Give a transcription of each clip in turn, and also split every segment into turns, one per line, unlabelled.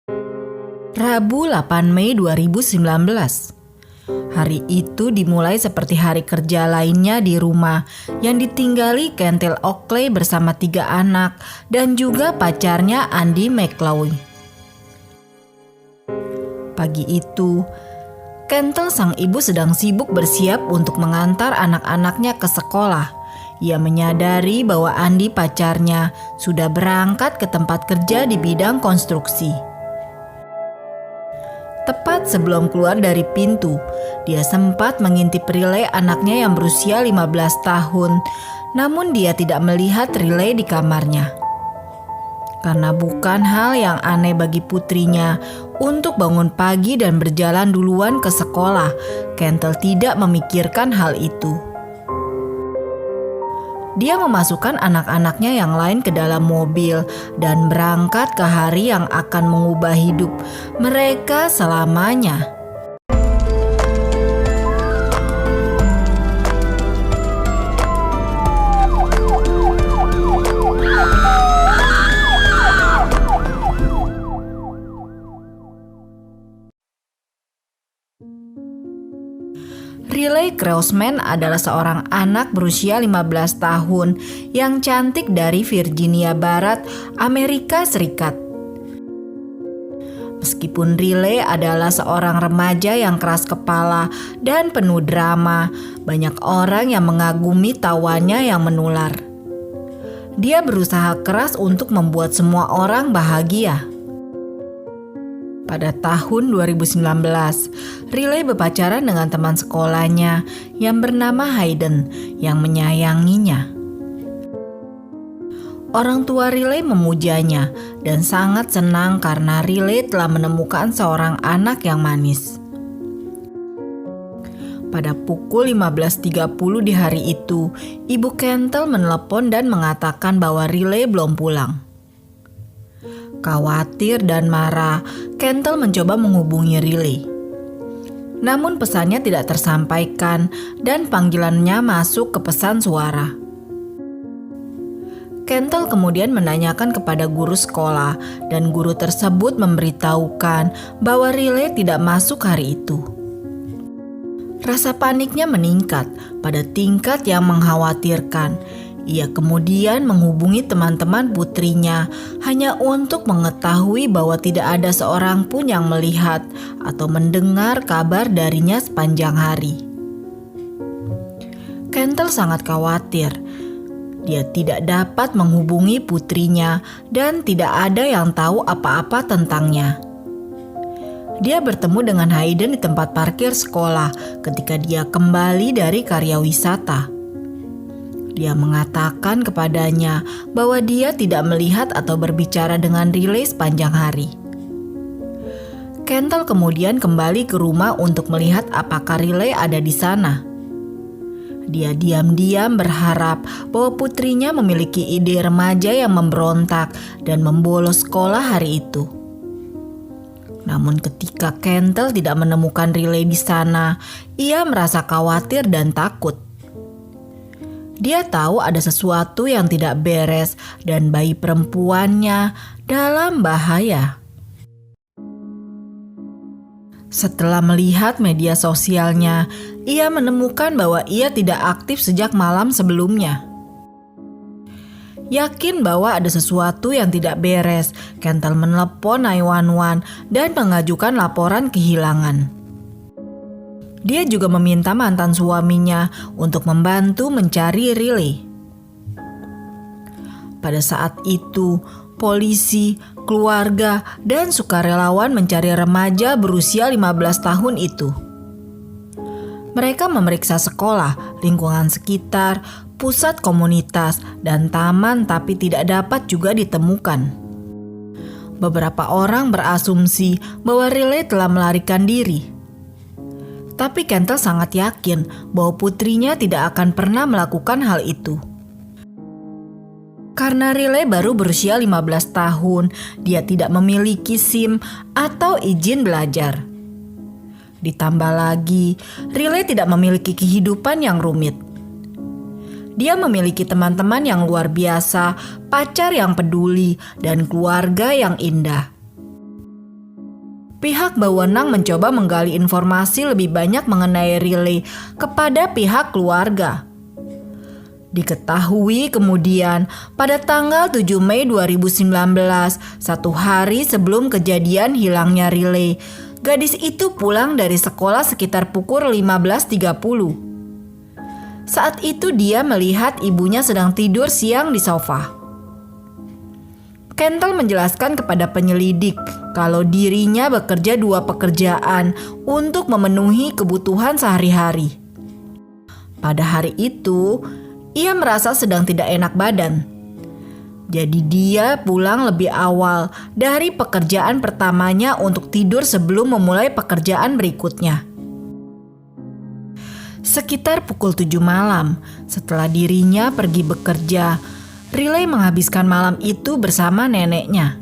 Rabu 8 Mei 2019. Hari itu dimulai seperti hari kerja lainnya di rumah yang ditinggali Kentil Oakley bersama 3 anak dan juga pacarnya Andy McLaughlin. Pagi itu, Kentil sang ibu sedang sibuk bersiap untuk mengantar anak-anaknya ke sekolah. Ia menyadari bahwa Andy pacarnya sudah berangkat ke tempat kerja di bidang konstruksi. Tepat sebelum keluar dari pintu, dia sempat mengintip Riley anaknya yang berusia 15 tahun, namun dia tidak melihat Riley di kamarnya. Karena bukan hal yang aneh bagi putrinya untuk bangun pagi dan berjalan duluan ke sekolah, Kentil tidak memikirkan hal itu. Dia memasukkan anak-anaknya yang lain ke dalam mobil dan berangkat ke hari yang akan mengubah hidup mereka selamanya. Riley Crossman adalah seorang anak berusia 15 tahun yang cantik dari Virginia Barat, Amerika Serikat. Meskipun Riley adalah seorang remaja yang keras kepala dan penuh drama, banyak orang yang mengagumi tawannya yang menular. Dia berusaha keras untuk membuat semua orang bahagia. Pada tahun 2019, Riley berpacaran dengan teman sekolahnya yang bernama Hayden yang menyayanginya. Orang tua Riley memujanya dan sangat senang karena Riley telah menemukan seorang anak yang manis. Pada pukul 15.30 di hari itu, Ibu Kentil menelepon dan mengatakan bahwa Riley belum pulang. Khawatir dan marah, Kentil mencoba menghubungi Riley. Namun pesannya tidak tersampaikan dan panggilannya masuk ke pesan suara. Kentil kemudian menanyakan kepada guru sekolah dan guru tersebut memberitahukan bahwa Riley tidak masuk hari itu. Rasa paniknya meningkat pada tingkat yang mengkhawatirkan. Ia kemudian menghubungi teman-teman putrinya hanya untuk mengetahui bahwa tidak ada seorang pun yang melihat atau mendengar kabar darinya sepanjang hari. Kentil sangat khawatir. Dia tidak dapat menghubungi putrinya dan tidak ada yang tahu apa-apa tentangnya. Dia bertemu dengan Hayden di tempat parkir sekolah ketika dia kembali dari karya wisata. Dia mengatakan kepadanya bahwa dia tidak melihat atau berbicara dengan Riley sepanjang hari. Kentil kemudian kembali ke rumah untuk melihat apakah Riley ada di sana. Dia diam-diam berharap bahwa putrinya memiliki ide remaja yang memberontak dan membolos sekolah hari itu. Namun ketika Kentil tidak menemukan Riley di sana, ia merasa khawatir dan takut. Dia tahu ada sesuatu yang tidak beres dan bayi perempuannya dalam bahaya. Setelah melihat media sosialnya, ia menemukan bahwa ia tidak aktif sejak malam sebelumnya. Yakin bahwa ada sesuatu yang tidak beres, Kentil menelepon 911 dan mengajukan laporan kehilangan. Dia juga meminta mantan suaminya untuk membantu mencari Riley. Pada saat itu, polisi, keluarga, dan sukarelawan mencari remaja berusia 15 tahun itu. Mereka memeriksa sekolah, lingkungan sekitar, pusat komunitas, dan taman tapi tidak dapat juga ditemukan. Beberapa orang berasumsi bahwa Riley telah melarikan diri. Tapi Kentil sangat yakin bahwa putrinya tidak akan pernah melakukan hal itu. Karena Riley baru berusia 15 tahun, dia tidak memiliki SIM atau izin belajar. Ditambah lagi, Riley tidak memiliki kehidupan yang rumit. Dia memiliki teman-teman yang luar biasa, pacar yang peduli, dan keluarga yang indah. Pihak berwenang mencoba menggali informasi lebih banyak mengenai Riley kepada pihak keluarga. Diketahui kemudian pada tanggal 7 Mei 2019, satu hari sebelum kejadian hilangnya Riley, gadis itu pulang dari sekolah sekitar pukul 15.30. Saat itu dia melihat ibunya sedang tidur siang di sofa. Kentel menjelaskan kepada penyelidik kalau dirinya bekerja 2 pekerjaan untuk memenuhi kebutuhan sehari-hari. Pada hari itu, ia merasa sedang tidak enak badan. Jadi dia pulang lebih awal dari pekerjaan pertamanya untuk tidur sebelum memulai pekerjaan berikutnya. Sekitar pukul 7 malam, setelah dirinya pergi bekerja, Riley menghabiskan malam itu bersama neneknya.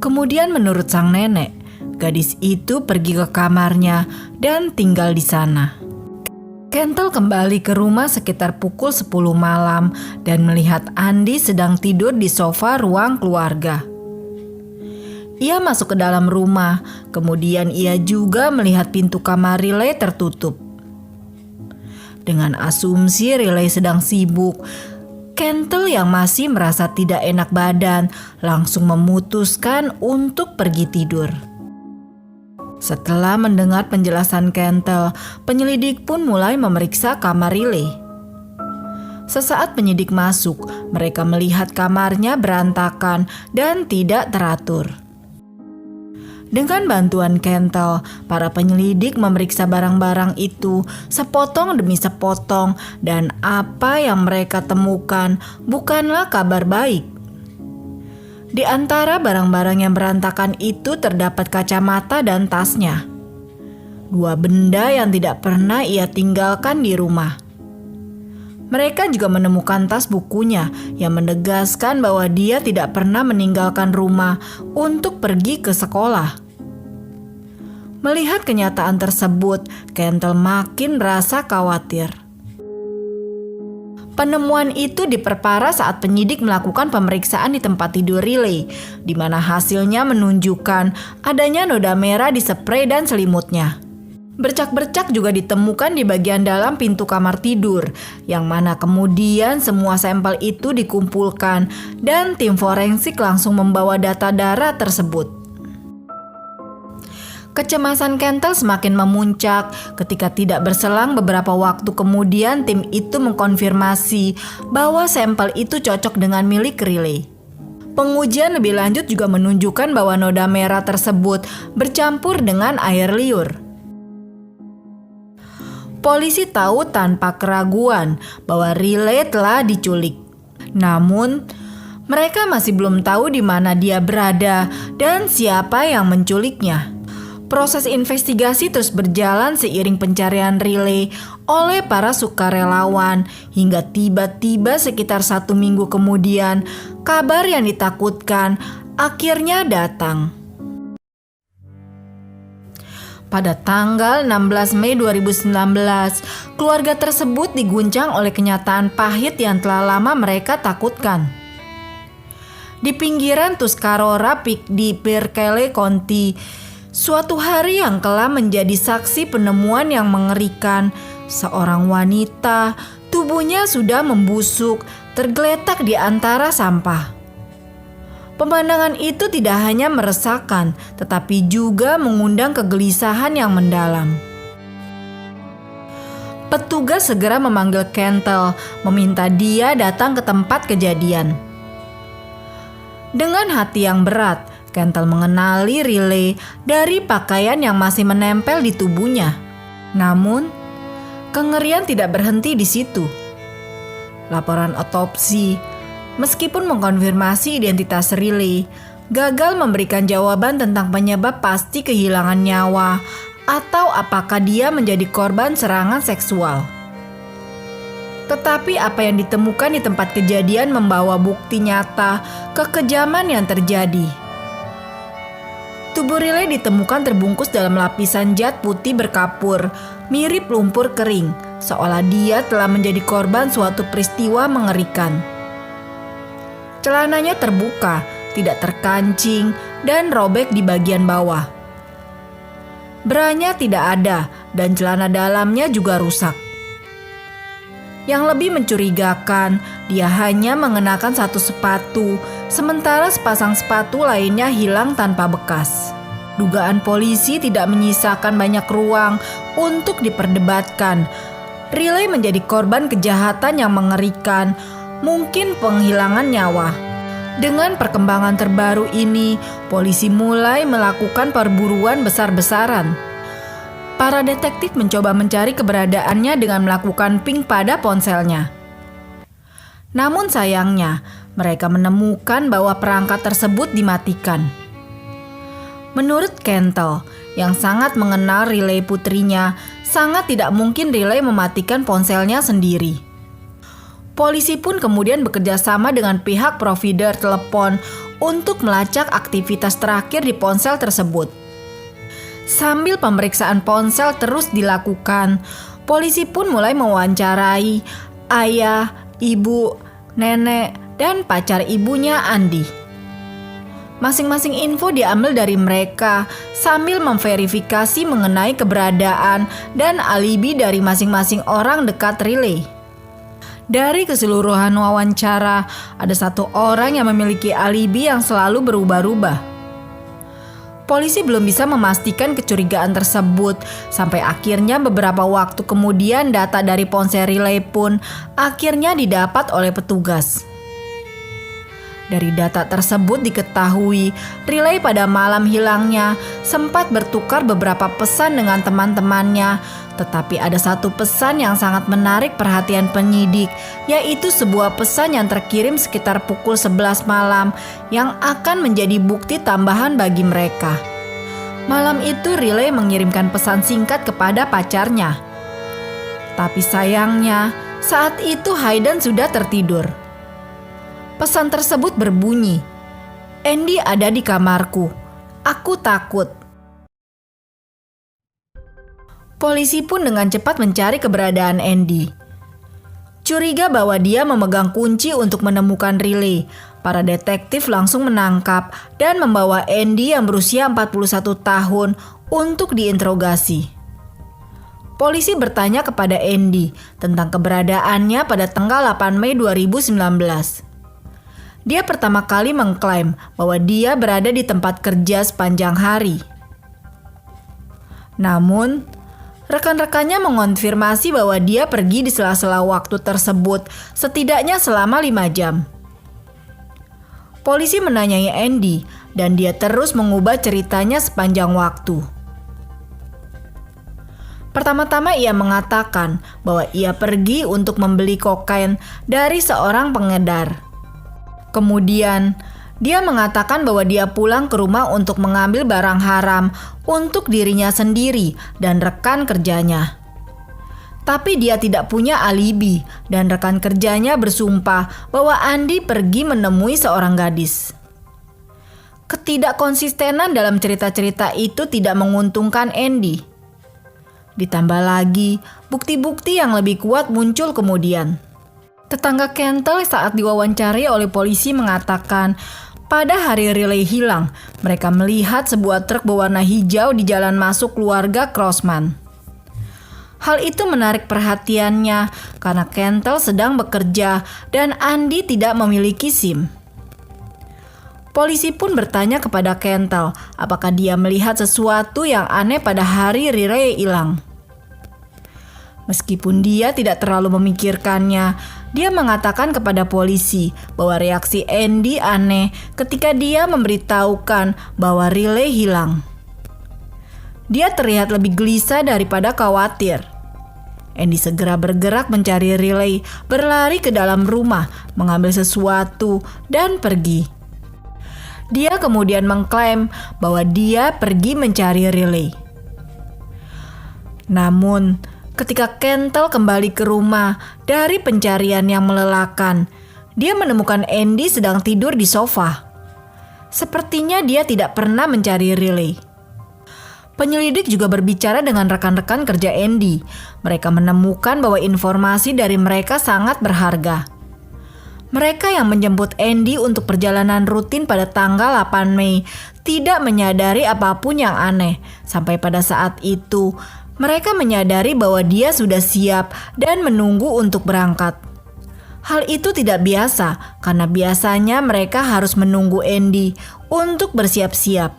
Kemudian menurut sang nenek, gadis itu pergi ke kamarnya dan tinggal di sana. Kentel kembali ke rumah sekitar pukul 10 malam dan melihat Andi sedang tidur di sofa ruang keluarga. Ia masuk ke dalam rumah, kemudian ia juga melihat pintu kamar Riley tertutup. Dengan asumsi Riley sedang sibuk, Kentel yang masih merasa tidak enak badan langsung memutuskan untuk pergi tidur. Setelah mendengar penjelasan Kentel, penyelidik pun mulai memeriksa kamar Riley. Sesaat penyidik masuk, mereka melihat kamarnya berantakan dan tidak teratur. Dengan bantuan Kentel, para penyelidik memeriksa barang-barang itu sepotong demi sepotong dan apa yang mereka temukan bukanlah kabar baik. Di antara barang-barang yang berantakan itu terdapat kacamata dan tasnya. 2 benda yang tidak pernah ia tinggalkan di rumah. Mereka juga menemukan tas bukunya yang menegaskan bahwa dia tidak pernah meninggalkan rumah untuk pergi ke sekolah. Melihat kenyataan tersebut, Kentel makin merasa khawatir. Penemuan itu diperparah saat penyidik melakukan pemeriksaan di tempat tidur Riley, di mana hasilnya menunjukkan adanya noda merah di spray dan selimutnya. Bercak-bercak juga ditemukan di bagian dalam pintu kamar tidur, yang mana kemudian semua sampel itu dikumpulkan dan tim forensik langsung membawa data darah tersebut. Kecemasan Kentel semakin memuncak ketika tidak berselang beberapa waktu kemudian tim itu mengkonfirmasi bahwa sampel itu cocok dengan milik Riley. Pengujian lebih lanjut juga menunjukkan bahwa noda merah tersebut bercampur dengan air liur. Polisi tahu tanpa keraguan bahwa Riley telah diculik. Namun, mereka masih belum tahu di mana dia berada dan siapa yang menculiknya. Proses investigasi terus berjalan seiring pencarian Riley oleh para sukarelawan hingga tiba-tiba sekitar 1 minggu kemudian kabar yang ditakutkan akhirnya datang. Pada tanggal 16 Mei 2019, keluarga tersebut diguncang oleh kenyataan pahit yang telah lama mereka takutkan. Di pinggiran Tuscarora Peak di Berkeley County, suatu hari yang kelam menjadi saksi penemuan yang mengerikan. Seorang wanita, tubuhnya sudah membusuk, tergeletak di antara sampah. Pemandangan itu tidak hanya meresahkan, tetapi juga mengundang kegelisahan yang mendalam. Petugas segera memanggil Kentel, meminta dia datang ke tempat kejadian. Dengan hati yang berat, Kentel mengenali Riley dari pakaian yang masih menempel di tubuhnya. Namun, kengerian tidak berhenti di situ. Laporan otopsi, meskipun mengkonfirmasi identitas Riley, gagal memberikan jawaban tentang penyebab pasti kehilangan nyawa atau apakah dia menjadi korban serangan seksual. Tetapi apa yang ditemukan di tempat kejadian membawa bukti nyata kekejaman yang terjadi. Tubuh Riley ditemukan terbungkus dalam lapisan zat putih berkapur, mirip lumpur kering, seolah dia telah menjadi korban suatu peristiwa mengerikan. Celananya terbuka, tidak terkancing, dan robek di bagian bawah. Branya tidak ada dan celana dalamnya juga rusak. Yang lebih mencurigakan, dia hanya mengenakan satu sepatu, sementara sepasang sepatu lainnya hilang tanpa bekas. Dugaan polisi tidak menyisakan banyak ruang untuk diperdebatkan. Riley menjadi korban kejahatan yang mengerikan, mungkin penghilangan nyawa. Dengan perkembangan terbaru ini, polisi mulai melakukan perburuan besar-besaran. Para detektif mencoba mencari keberadaannya dengan melakukan ping pada ponselnya. Namun sayangnya, mereka menemukan bahwa perangkat tersebut dimatikan. Menurut Kentel, yang sangat mengenal Riley putrinya, sangat tidak mungkin Riley mematikan ponselnya sendiri. Polisi pun kemudian bekerja sama dengan pihak provider telepon untuk melacak aktivitas terakhir di ponsel tersebut. Sambil pemeriksaan ponsel terus dilakukan, polisi pun mulai mewawancarai ayah, ibu, nenek, dan pacar ibunya Andi. Masing-masing info diambil dari mereka sambil memverifikasi mengenai keberadaan dan alibi dari masing-masing orang dekat Riley. Dari keseluruhan wawancara, ada satu orang yang memiliki alibi yang selalu berubah-ubah. Polisi belum bisa memastikan kecurigaan tersebut, sampai akhirnya beberapa waktu kemudian data dari ponsel Riley pun akhirnya didapat oleh petugas. Dari data tersebut diketahui, Riley pada malam hilangnya sempat bertukar beberapa pesan dengan teman-temannya, tetapi ada satu pesan yang sangat menarik perhatian penyidik, yaitu sebuah pesan yang terkirim sekitar pukul 11 malam yang akan menjadi bukti tambahan bagi mereka. Malam itu Riley mengirimkan pesan singkat kepada pacarnya. Tapi sayangnya, saat itu Hayden sudah tertidur. Pesan tersebut berbunyi, "Andy ada di kamarku. Aku takut." Polisi pun dengan cepat mencari keberadaan Andy. Curiga bahwa dia memegang kunci untuk menemukan Riley, para detektif langsung menangkap dan membawa Andy yang berusia 41 tahun untuk diinterogasi. Polisi bertanya kepada Andy tentang keberadaannya pada tanggal 8 Mei 2019. Dia pertama kali mengklaim bahwa dia berada di tempat kerja sepanjang hari. Namun, rekan-rekannya mengonfirmasi bahwa dia pergi di sela-sela waktu tersebut setidaknya selama 5 jam. Polisi menanyai Andy dan dia terus mengubah ceritanya sepanjang waktu. Pertama-tama ia mengatakan bahwa ia pergi untuk membeli kokain dari seorang pengedar. Kemudian, dia mengatakan bahwa dia pulang ke rumah untuk mengambil barang haram untuk dirinya sendiri dan rekan kerjanya. Tapi dia tidak punya alibi dan rekan kerjanya bersumpah bahwa Andy pergi menemui seorang gadis. Ketidakkonsistenan dalam cerita-cerita itu tidak menguntungkan Andy. Ditambah lagi, bukti-bukti yang lebih kuat muncul kemudian. Tetangga Kentel saat diwawancarai oleh polisi mengatakan pada hari Riley hilang, mereka melihat sebuah truk berwarna hijau di jalan masuk keluarga Crossman. Hal itu menarik perhatiannya karena Kentel sedang bekerja dan Andy tidak memiliki SIM. Polisi pun bertanya kepada Kentel apakah dia melihat sesuatu yang aneh pada hari Riley hilang. Meskipun dia tidak terlalu memikirkannya, dia mengatakan kepada polisi bahwa reaksi Andy aneh ketika dia memberitahukan bahwa Riley hilang. Dia terlihat lebih gelisah daripada khawatir. Andy segera bergerak mencari Riley, berlari ke dalam rumah, mengambil sesuatu, dan pergi. Dia kemudian mengklaim bahwa dia pergi mencari Riley. Namun, ketika Kentel kembali ke rumah dari pencarian yang melelahkan, dia menemukan Andy sedang tidur di sofa. Sepertinya dia tidak pernah mencari Riley. Penyelidik juga berbicara dengan rekan-rekan kerja Andy. Mereka menemukan bahwa informasi dari mereka sangat berharga. Mereka yang menjemput Andy untuk perjalanan rutin pada tanggal 8 Mei tidak menyadari apapun yang aneh. Sampai pada saat itu, mereka menyadari bahwa dia sudah siap dan menunggu untuk berangkat. Hal itu tidak biasa karena biasanya mereka harus menunggu Andy untuk bersiap-siap.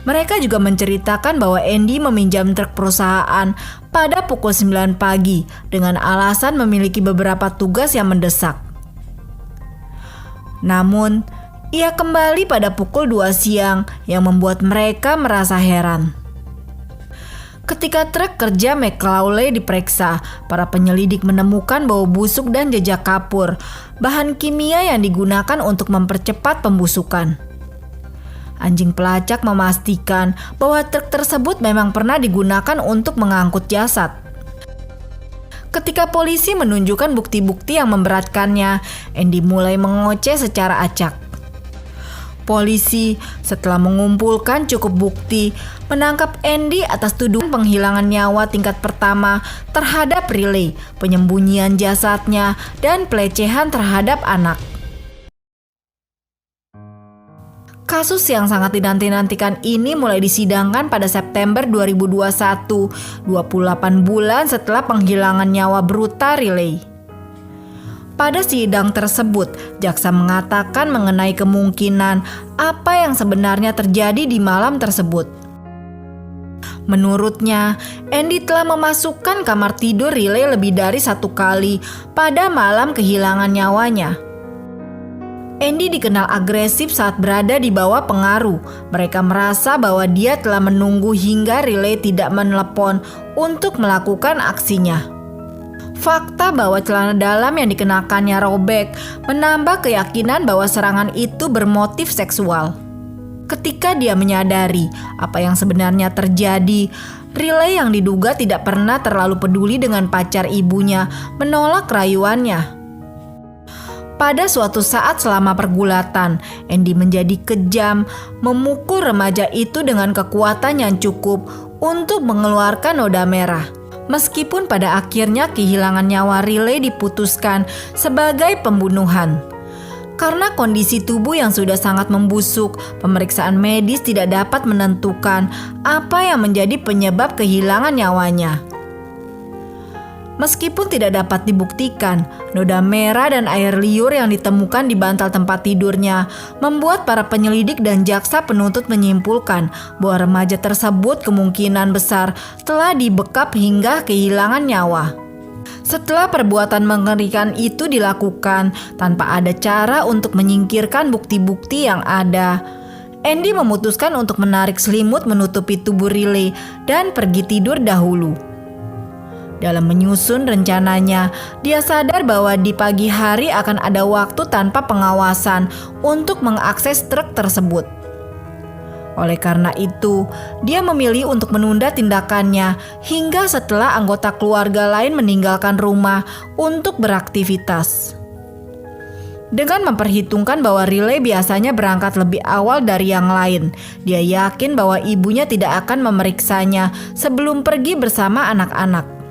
Mereka juga menceritakan bahwa Andy meminjam truk perusahaan pada pukul 9 pagi dengan alasan memiliki beberapa tugas yang mendesak. Namun, ia kembali pada pukul 2 siang yang membuat mereka merasa heran. Ketika truk kerja McCauley diperiksa, para penyelidik menemukan bau busuk dan jejak kapur, bahan kimia yang digunakan untuk mempercepat pembusukan. Anjing pelacak memastikan bahwa truk tersebut memang pernah digunakan untuk mengangkut jasad. Ketika polisi menunjukkan bukti-bukti yang memberatkannya, Andy mulai mengoceh secara acak. Polisi setelah mengumpulkan cukup bukti menangkap Andy atas tuduhan penghilangan nyawa tingkat pertama terhadap Riley, penyembunyian jasadnya, dan pelecehan terhadap anak. Kasus yang sangat dinanti-nantikan ini mulai disidangkan pada September 2021, 28 bulan setelah penghilangan nyawa Bruta Riley. Pada sidang tersebut, jaksa mengatakan mengenai kemungkinan apa yang sebenarnya terjadi di malam tersebut. Menurutnya, Andy telah memasukkan kamar tidur Riley lebih dari 1 kali pada malam kehilangan nyawanya. Andy dikenal agresif saat berada di bawah pengaruh. Mereka merasa bahwa dia telah menunggu hingga Riley tidak menelepon untuk melakukan aksinya. Fakta bahwa celana dalam yang dikenakannya robek menambah keyakinan bahwa serangan itu bermotif seksual. Ketika dia menyadari apa yang sebenarnya terjadi, Riley yang diduga tidak pernah terlalu peduli dengan pacar ibunya menolak rayuannya. Pada suatu saat selama pergulatan, Andy menjadi kejam, memukul remaja itu dengan kekuatan yang cukup untuk mengeluarkan noda merah. Meskipun pada akhirnya kehilangan nyawa Riley diputuskan sebagai pembunuhan. Karena kondisi tubuh yang sudah sangat membusuk, pemeriksaan medis tidak dapat menentukan apa yang menjadi penyebab kehilangan nyawanya. Meskipun tidak dapat dibuktikan, noda merah dan air liur yang ditemukan di bantal tempat tidurnya membuat para penyelidik dan jaksa penuntut menyimpulkan bahwa remaja tersebut kemungkinan besar telah dibekap hingga kehilangan nyawa. Setelah perbuatan mengerikan itu dilakukan tanpa ada cara untuk menyingkirkan bukti-bukti yang ada, Andy memutuskan untuk menarik selimut menutupi tubuh Riley dan pergi tidur dahulu. Dalam menyusun rencananya, dia sadar bahwa di pagi hari akan ada waktu tanpa pengawasan untuk mengakses truk tersebut. Oleh karena itu, dia memilih untuk menunda tindakannya hingga setelah anggota keluarga lain meninggalkan rumah untuk beraktivitas. Dengan memperhitungkan bahwa Riley biasanya berangkat lebih awal dari yang lain, dia yakin bahwa ibunya tidak akan memeriksanya sebelum pergi bersama anak-anak.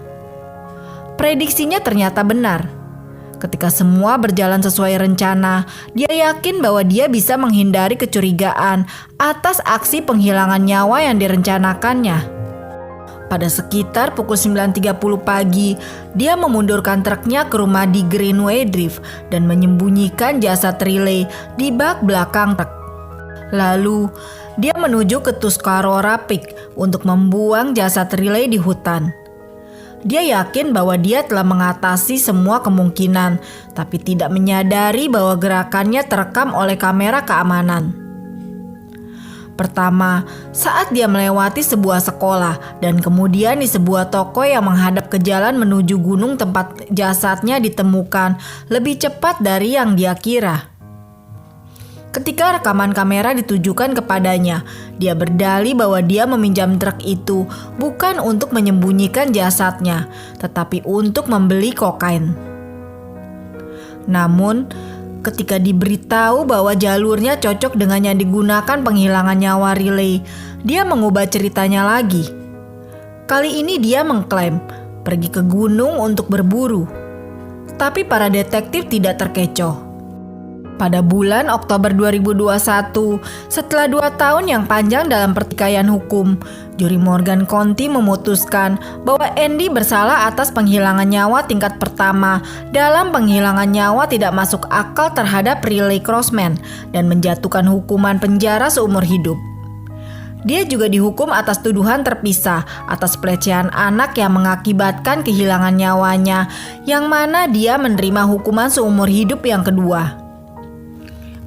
Prediksinya ternyata benar. Ketika semua berjalan sesuai rencana, dia yakin bahwa dia bisa menghindari kecurigaan atas aksi penghilangan nyawa yang direncanakannya. Pada sekitar pukul 9.30 pagi, dia memundurkan truknya ke rumah di Greenway Drive dan menyembunyikan jasad Riley di bak belakang truk. Lalu, dia menuju ke Tuscarora Peak untuk membuang jasad Riley di hutan. Dia yakin bahwa dia telah mengatasi semua kemungkinan, tapi tidak menyadari bahwa gerakannya terekam oleh kamera keamanan. Pertama, saat dia melewati sebuah sekolah dan kemudian di sebuah toko yang menghadap ke jalan menuju gunung tempat jasadnya ditemukan lebih cepat dari yang dia kira. Ketika rekaman kamera ditujukan kepadanya, dia berdalih bahwa dia meminjam truk itu bukan untuk menyembunyikan jasadnya, tetapi untuk membeli kokain. Namun, ketika diberitahu bahwa jalurnya cocok dengan yang digunakan penghilangan nyawa Riley, dia mengubah ceritanya lagi. Kali ini dia mengklaim pergi ke gunung untuk berburu. tetapi para detektif tidak terkecoh. Pada bulan Oktober 2021, setelah 2 tahun yang panjang dalam pertikaian hukum, juri Morgan County memutuskan bahwa Andy bersalah atas penghilangan nyawa tingkat pertama dalam penghilangan nyawa tidak masuk akal terhadap Riley Crossman dan menjatuhkan hukuman penjara seumur hidup. Dia juga dihukum atas tuduhan terpisah atas pelecehan anak yang mengakibatkan kehilangan nyawanya, yang mana dia menerima hukuman seumur hidup yang kedua.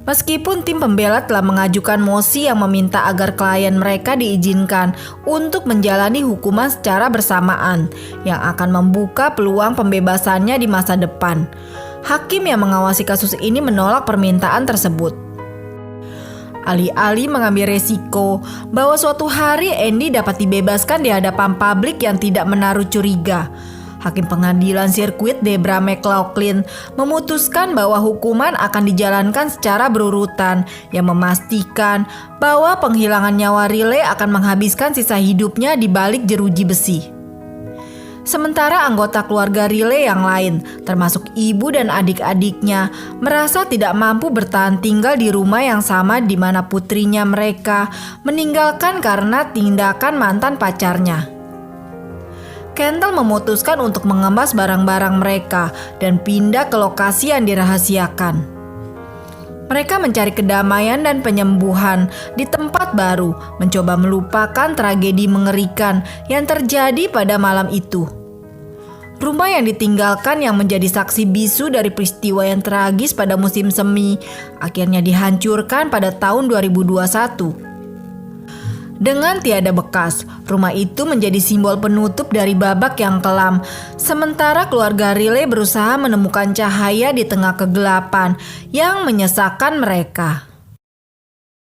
Meskipun tim pembela telah mengajukan mosi yang meminta agar klien mereka diizinkan untuk menjalani hukuman secara bersamaan yang akan membuka peluang pembebasannya di masa depan, hakim yang mengawasi kasus ini menolak permintaan tersebut. Alih-alih mengambil resiko bahwa suatu hari Andy dapat dibebaskan di hadapan publik yang tidak menaruh curiga, Hakim Pengadilan Sirkuit Debra McLaughlin memutuskan bahwa hukuman akan dijalankan secara berurutan yang memastikan bahwa penghilangan nyawa Riley akan menghabiskan sisa hidupnya di balik jeruji besi. Sementara anggota keluarga Riley yang lain, termasuk ibu dan adik-adiknya, merasa tidak mampu bertahan tinggal di rumah yang sama di mana putrinya mereka meninggalkan karena tindakan mantan pacarnya. Kendall memutuskan untuk mengemas barang-barang mereka dan pindah ke lokasi yang dirahasiakan. Mereka mencari kedamaian dan penyembuhan di tempat baru, mencoba melupakan tragedi mengerikan yang terjadi pada malam itu. Rumah yang ditinggalkan yang menjadi saksi bisu dari peristiwa yang tragis pada musim semi akhirnya dihancurkan pada tahun 2021. Dengan tiada bekas, rumah itu menjadi simbol penutup dari babak yang kelam, sementara keluarga Riley berusaha menemukan cahaya di tengah kegelapan yang menyesakkan mereka.